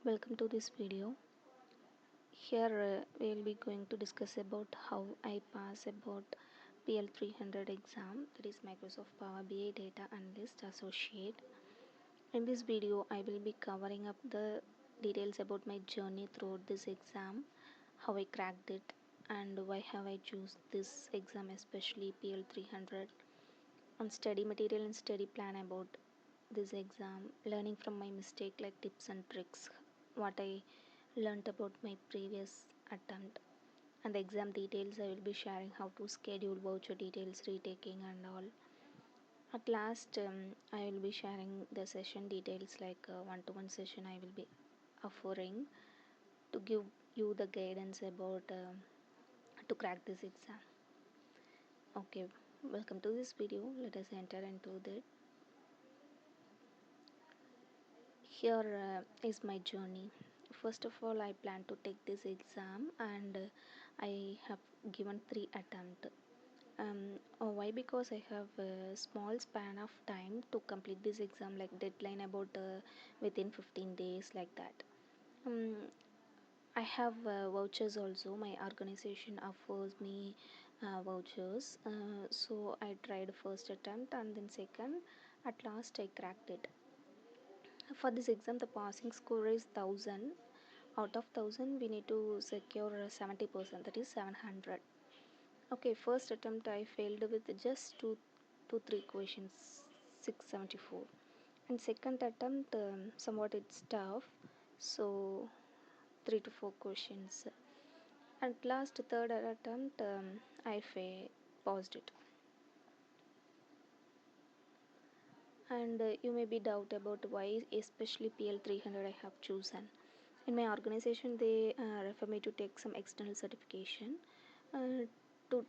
Welcome to this video. Here we will be going to discuss about how I pass about PL-300 exam, that is Microsoft Power BI Data Analyst Associate. In this video I will be covering up the details about my journey throughout this exam, how I cracked it and why have I choose this exam, especially PL-300, on study material and study plan about this exam, learning from my mistake like tips and tricks, what I learnt about my previous attempt, and the exam details. I will be sharing how to schedule voucher details, retaking, and all. At last, I will be sharing the session details like one-to-one session I will be offering to give you the guidance about to crack this exam. Okay, welcome to this video. Let us enter into that. Here is my journey. First of all, I plan to take this exam and I have given 3 attempts. Why? Because I have a small span of time to complete this exam, like deadline about within 15 days, like that. Um, I have vouchers also. My organization offers me vouchers. So I tried first attempt and then second. At last, I cracked it. For this exam, the passing score is 1000. Out of 1000, we need to secure 70%, that is 700. Okay, first attempt I failed with just two, three questions, 674. And second attempt, somewhat it's tough, so 3 to 4 questions. At last, third attempt, paused it. And you may be doubt about why especially PL-300 I have chosen. In my organization they refer me to take some external certification to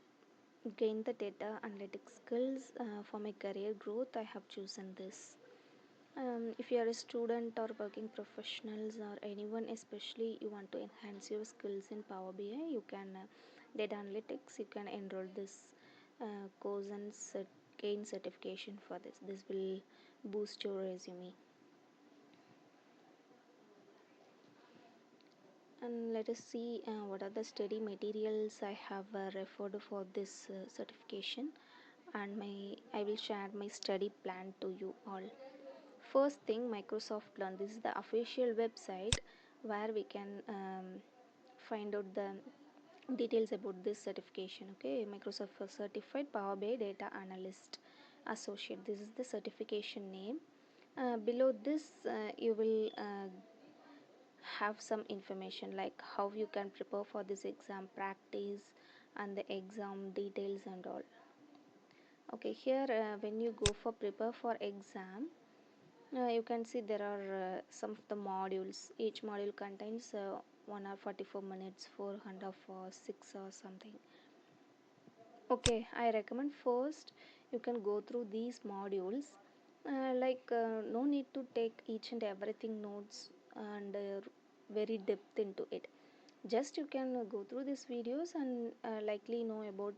gain the data analytics skills for my career growth. I have chosen this. If you are a student or working professionals or anyone, especially you want to enhance your skills in Power BI, you can data analytics, you can enroll this course and gain certification for this. This will boost your resume. And let us see what are the study materials I have referred for this certification, and my I will share my study plan to you all. First thing, Microsoft Learn. This is the official website where we can find out the details about this certification. Okay, Microsoft Certified Power BI Data Analyst Associate. This is the certification name. Below this, you will have some information like how you can prepare for this exam, practice, and the exam details and all. Okay, here when you go for prepare for exam, you can see there are some of the modules. Each module contains 1 hour 44 minutes, 4.5 or 6 or something. Okay, I recommend first you can go through these modules. No need to take each and everything notes and very depth into it. Just you can go through these videos and likely know about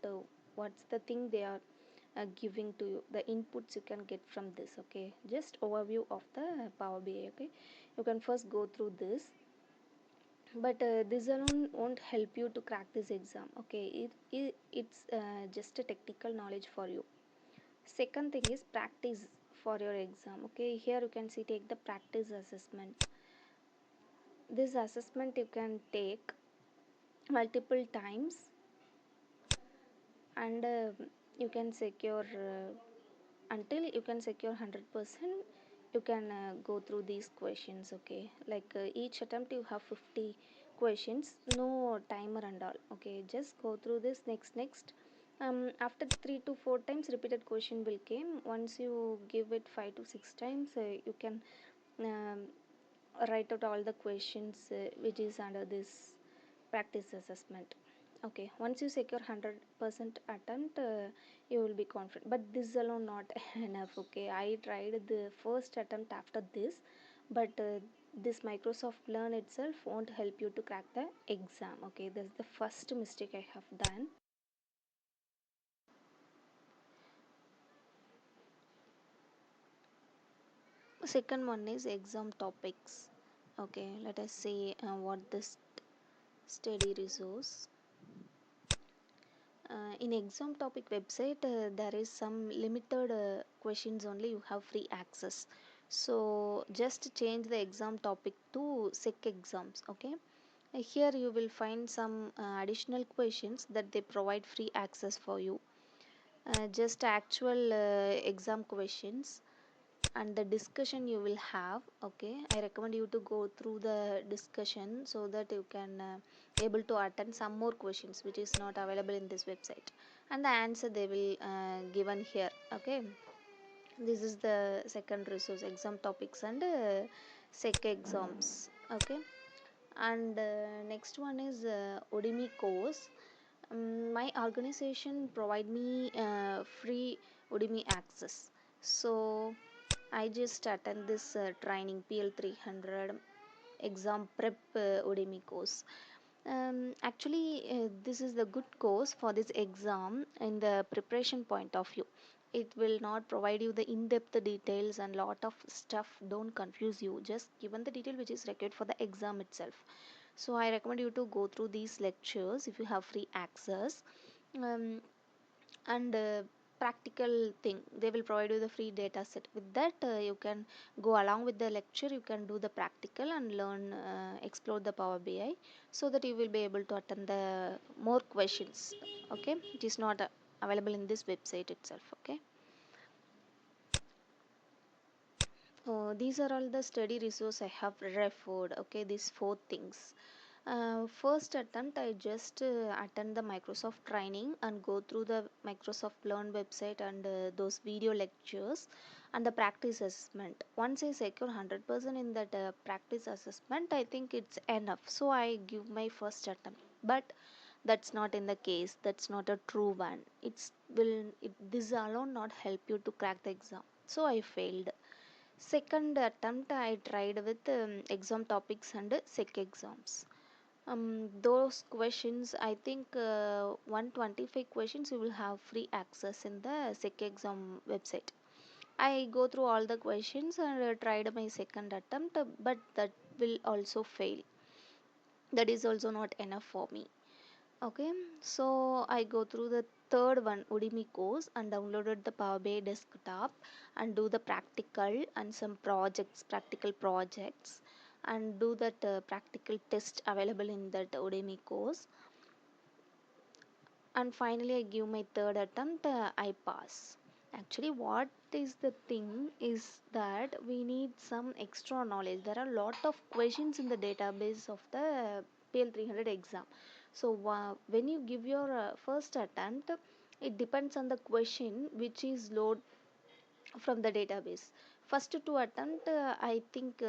what's the thing they are giving to you, the inputs you can get from this. Okay, just overview of the Power BI. Okay, you can first go through this, but this alone won't help you to crack this exam. Okay, it's just a technical knowledge for you. Second thing is practice for your exam. Okay, here you can see take the practice assessment. This assessment you can take multiple times, and you can secure until you can secure 100%. You can go through these questions. Okay, like each attempt you have 50 questions, no timer and all. Okay, just go through this. Next, after 3 to 4 times repeated question will came. Once you give it 5 to 6 times, you can um, write out all the questions which is under this practice assessment. Okay, once you secure 100% attempt, you will be confident, but this alone not enough. Okay, I tried the first attempt after this, but this Microsoft Learn itself won't help you to crack the exam. Okay, that's the first mistake I have done. Second one is Examtopics. Okay, let us see what this study resource. In Examtopic website, there is some limited questions only. You have free access. So just change the exam topic to SEC exams. Okay. Here you will find some additional questions that they provide free access for you. Just actual exam questions and the discussion you will have. Okay, I recommend you to go through the discussion so that you can able to attend some more questions which is not available in this website, and the answer they will given here. Okay, this is the second resource, exam topics and sec exams. Okay, and next one is Udemy course. My organization provide me free Udemy access, so I just attend this training PL-300 exam prep Udemy course. Actually, this is the good course for this exam in the preparation point of view. It will not provide you the in-depth details and lot of stuff. Don't confuse you. Just given the detail which is required for the exam itself. So I recommend you to go through these lectures if you have free access. Um, and practical thing, they will provide you the free data set. With that you can go along with the lecture, you can do the practical and learn, explore the Power BI, so that you will be able to attend the more questions. Okay, it is not available in this website itself. Okay, these are all the study resource I have referred. Okay, these four things. First attempt, I just attend the Microsoft training and go through the Microsoft Learn website and those video lectures and the practice assessment. Once I secure 100% in that practice assessment, I think it's enough. So I give my first attempt. But that's not in the case. That's not a true one. This alone not help you to crack the exam. So I failed. Second attempt, I tried with exam topics and sec exams. Those questions, I think 125 questions you will have free access in the SEC exam website. I go through all the questions and tried my second attempt, but that will also fail. That is also not enough for me. Okay, so I go through the third one, Udemy course, and downloaded the Power BI desktop and do the practical and some projects, practical projects, and do that practical test available in that Udemy course. And finally, I give my third attempt, I pass. Actually, what is the thing is that we need some extra knowledge. There are a lot of questions in the database of the PL-300 exam. So when you give your first attempt, it depends on the question which is load from the database. First two attempt, I think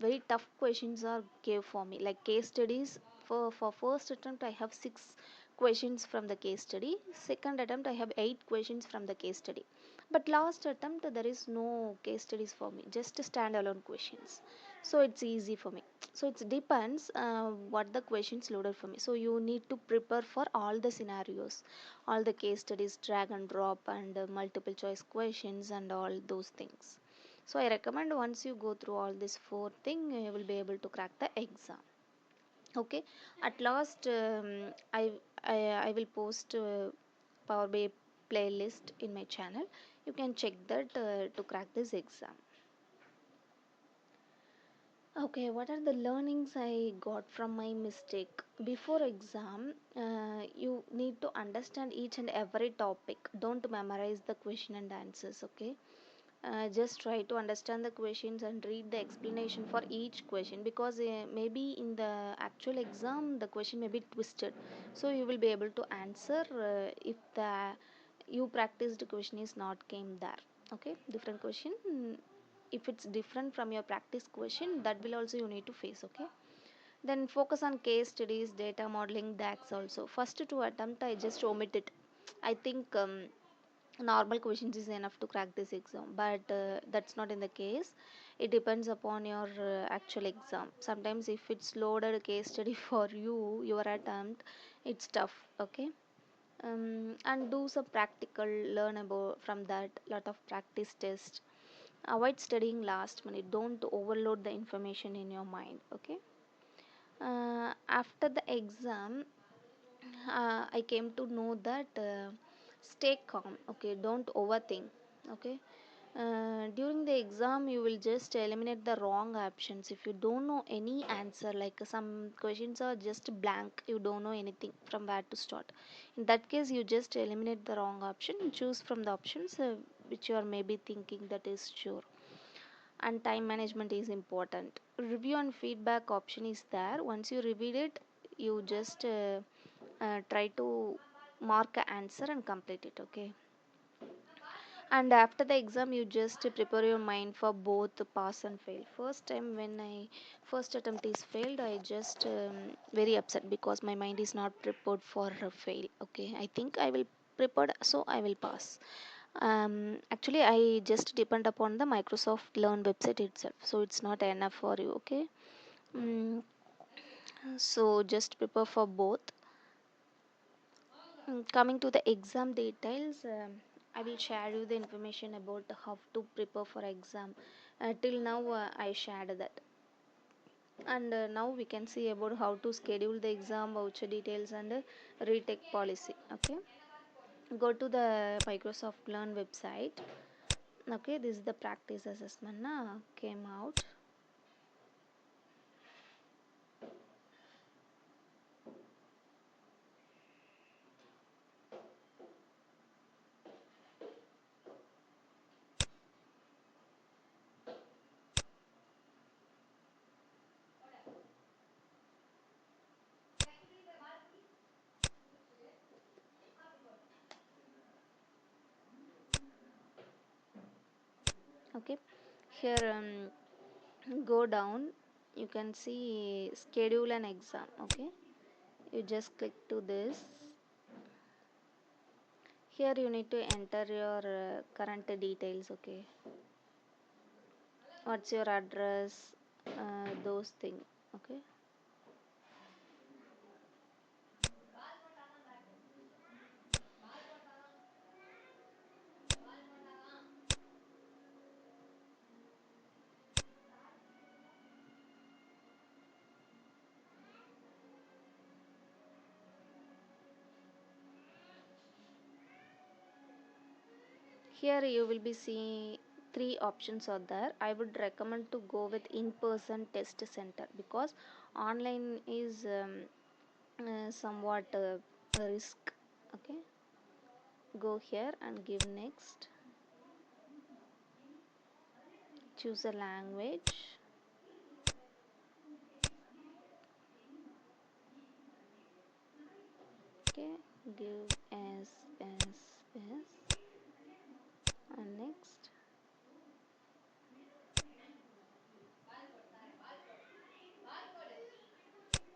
very tough questions are gave for me, like case studies. For first attempt, I have 6 questions from the case study. Second attempt, I have 8 questions from the case study. But last attempt, there is no case studies for me, just standalone questions. So it's easy for me. So it depends what the questions loaded for me. So you need to prepare for all the scenarios, all the case studies, drag and drop, and multiple choice questions, and all those things. So I recommend once you go through all these four things, you will be able to crack the exam. Okay, at last, I will post Power BI playlist in my channel. You can check that to crack this exam. Okay, what are the learnings I got from my mistake? Before exam, you need to understand each and every topic. Don't memorize the question and answers, okay? Just try to understand the questions and read the explanation for each question, because maybe in the actual exam the question may be twisted. So you will be able to answer if the you practiced question is not came there. Okay, different question. If it's different from your practice question, that will also you need to face. Okay, then focus on case studies, data modeling, DAX also. First two attempt I just omit it. I think normal questions is enough to crack this exam, but that's not in the case. It depends upon your actual exam. Sometimes if it's loaded case study for you, your attempt, it's tough. Okay, and do some practical, learn about from that, lot of practice test, Avoid studying last minute. Don't overload the information in your mind. Okay. After the exam, I came to know that stay calm. Okay, don't overthink. Okay. During the exam you will just eliminate the wrong options. If you don't know any answer, like some questions are just blank, you don't know anything from where to start, in that case you just eliminate the wrong option and choose from the options which you are maybe thinking that is sure. And time management is important. Review and feedback option is there. Once you reviewed it, you just try to mark a answer and complete it. Okay. And after the exam you just prepare your mind for both pass and fail. First time when I first attempt is failed, I just very upset because my mind is not prepared for a fail. Okay, I think I will prepared, so I will pass. Actually I just depend upon the Microsoft Learn website itself, so it's not enough for you. Okay. mm, so just prepare for both. Coming to the exam details, I will share you the information about how to prepare for exam. Till now I shared that. And now we can see about how to schedule the exam, voucher details, and retake policy. Okay. Go to the Microsoft Learn website. Okay, this is the practice assessment came out. Okay, here go down, you can see schedule an exam. Okay, you just click to this. Here you need to enter your current details. Okay, what's your address, those things. Okay. Here you will be seeing three options are there. I would recommend to go with in-person test center because online is somewhat a risk. Okay, go here and give next. Choose a language. Okay, give S and next,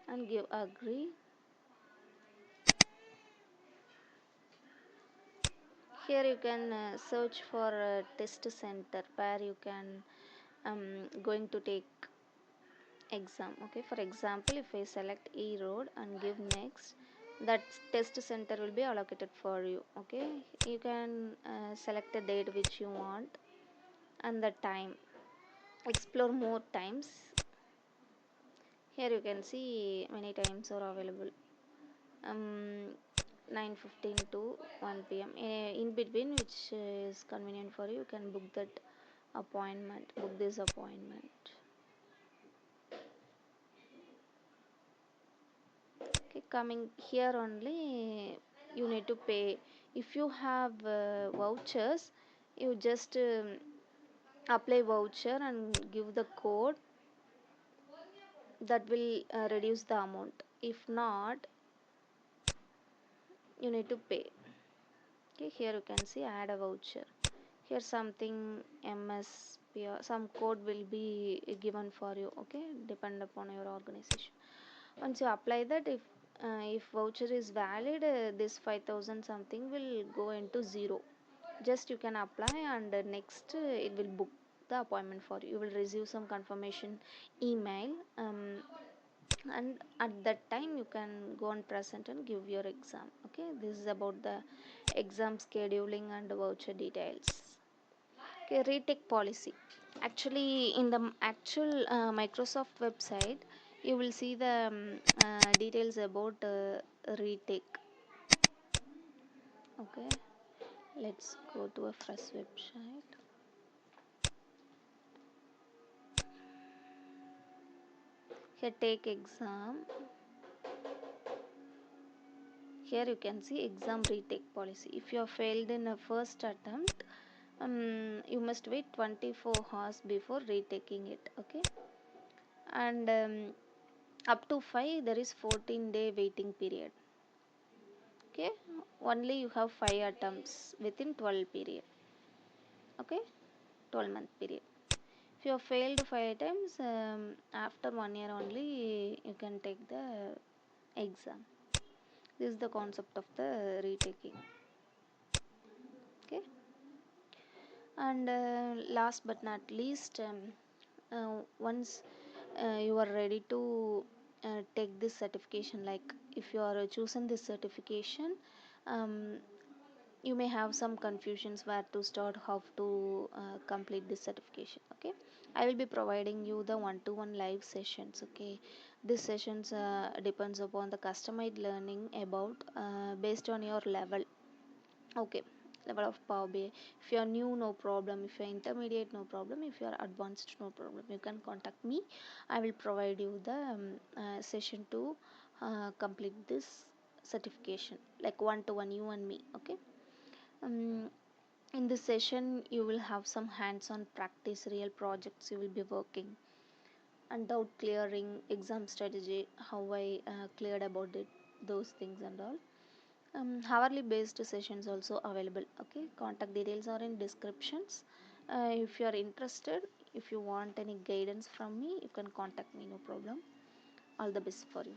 and give agree. Here you can search for a test center where you can going to take exam. Okay, for example, if I select E road and give next, that test center will be allocated for you. Okay, you can select a date which you want and the time. Explore more times. Here you can see many times are available. um, 9:15 to 1 p.m. In between, which is convenient for you, you can book that appointment, book this appointment. Okay, coming here only you need to pay. If you have vouchers, you just apply voucher and give the code, that will reduce the amount. If not, you need to pay. Okay, here you can see add a voucher. Here something MSP or some code will be given for you. Okay, depend upon your organization. Once you apply that, if voucher is valid, this 5,000 something will go into zero. Just you can apply and next it will book the appointment for you. You will receive some confirmation email, and at that time you can go and present and give your exam. Okay, this is about the exam scheduling and voucher details. Okay, retake policy. Actually, in the actual Microsoft website, you will see the details about retake. Okay, let's go to a fresh website. Here, take exam. Here you can see exam retake policy. If you have failed in a first attempt, you must wait 24 hours before retaking it. Okay, and up to 5 there is 14-day waiting period. Okay, only you have 5 attempts within 12 period. Okay, 12-month period. If you have failed 5 times, after 1 year only you can take the exam. This is the concept of the retaking. Okay, and last but not least, once you are ready to take this certification, like if you are chosen this certification, um, you may have some confusions where to start, how to complete this certification. Okay, I will be providing you the one-to-one live sessions. Okay, these sessions depends upon the customized learning about based on your level. Okay, level of Power BI. If you are new, no problem. If you are intermediate, no problem. If you are advanced, no problem. You can contact me. I will provide you the session to complete this certification, like one to one, you and me. Okay. um, in this session you will have some hands-on practice, real projects you will be working, and doubt clearing, exam strategy, how I cleared about it, those things and all. Hourly based sessions also available. Okay, contact details are in descriptions. If you are interested, if you want any guidance from me, you can contact me, no problem. All the best for you.